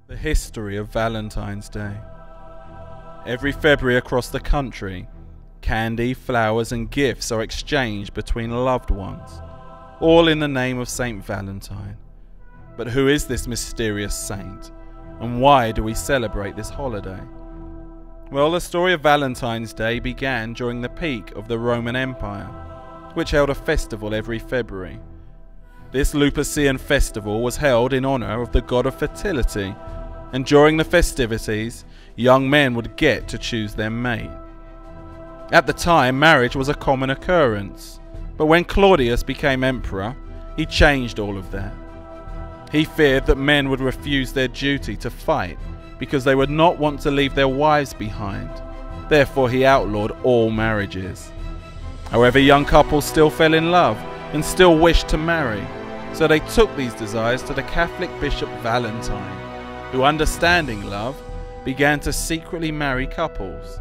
The history of Valentine's Day. Every February across the country, candy, flowers and gifts are exchanged between loved ones, all in the name of Saint Valentine. But who is this mysterious saint, and why do we celebrate this holiday? Well, the story of Valentine's Day began during the peak of the Roman Empire, which held a festival every February. This Lupercian festival was held in honor of the god of fertility, and during the festivities, young men would get to choose their mate. At the time, marriage was a common occurrence, but when Claudius became emperor, he changed all of that. He feared that men would refuse their duty to fight because they would not want to leave their wives behind. Therefore, he outlawed all marriages. However, young couples still fell in love and still wished to marry, so they took these desires to the Catholic Bishop Valentine, who, understanding love, began to secretly marry couples.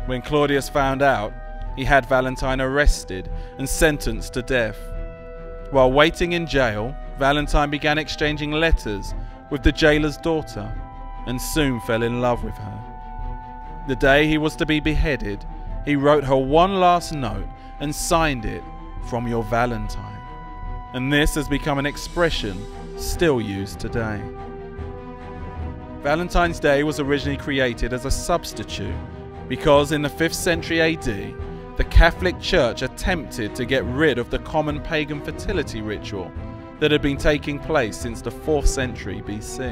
When Claudius found out, he had Valentine arrested and sentenced to death. While waiting in jail, Valentine began exchanging letters with the jailer's daughter and soon fell in love with her. The day he was to be beheaded, he wrote her one last note and signed it, "From your Valentine." And this has become an expression still used today. Valentine's Day was originally created as a substitute because in the 5th century AD, the Catholic Church attempted to get rid of the common pagan fertility ritual that had been taking place since the 4th century BC.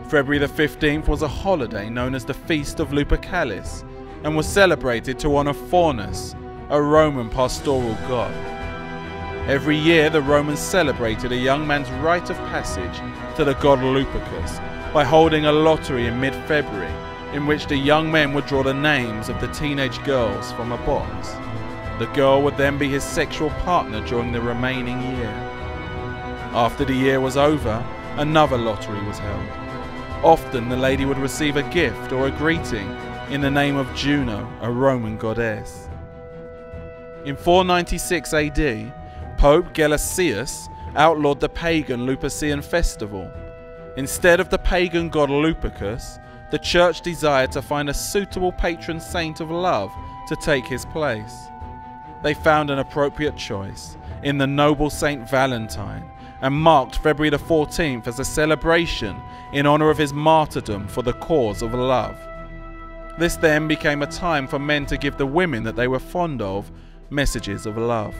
February the 15th was a holiday known as the Feast of Lupercalis and was celebrated to honor Faunus, a Roman pastoral god. Every year the Romans celebrated a young man's rite of passage to the god Lupercus by holding a lottery in mid-February in which the young men would draw the names of the teenage girls from a box. The girl would then be his sexual partner during the remaining year. After the year was over, another lottery was held. Often the lady would receive a gift or a greeting in the name of Juno, a Roman goddess. In 496 AD, Pope Gelasius outlawed the pagan Lupercian festival. Instead of the pagan god Lupercus, the church desired to find a suitable patron saint of love to take his place. They found an appropriate choice in the noble Saint Valentine and marked February the 14th as a celebration in honor of his martyrdom for the cause of love. This then became a time for men to give the women that they were fond of messages of love.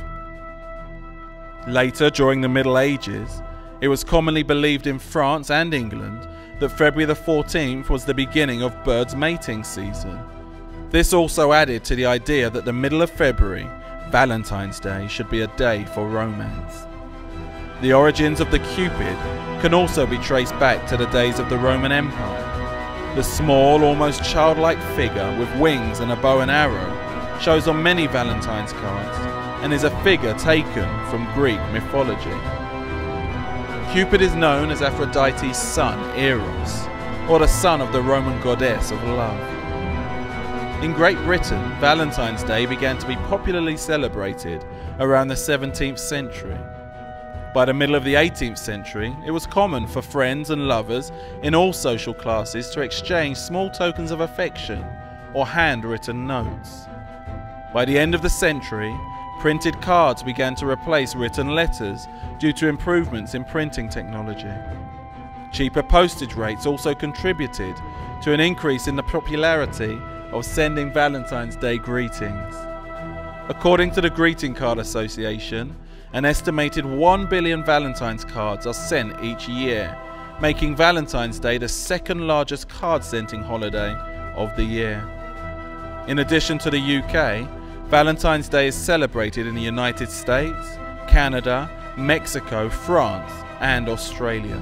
Later, during the Middle Ages, it was commonly believed in France and England that February the 14th was the beginning of birds' mating season. This also added to the idea that the middle of February, Valentine's Day, should be a day for romance. The origins of the Cupid can also be traced back to the days of the Roman Empire. The small, almost childlike figure with wings and a bow and arrow shows on many Valentine's cards and is a figure taken from Greek mythology. Cupid is known as Aphrodite's son, Eros, or the son of the Roman goddess of love. In Great Britain, Valentine's Day began to be popularly celebrated around the 17th century. By the middle of the 18th century, it was common for friends and lovers in all social classes to exchange small tokens of affection or handwritten notes. By the end of the century, printed cards began to replace written letters due to improvements in printing technology. Cheaper postage rates also contributed to an increase in the popularity of sending Valentine's Day greetings. According to the Greeting Card Association, an estimated 1 billion Valentine's cards are sent each year, making Valentine's Day the second largest card-sending holiday of the year. In addition to the UK, Valentine's Day is celebrated in the United States, Canada, Mexico, France, and Australia.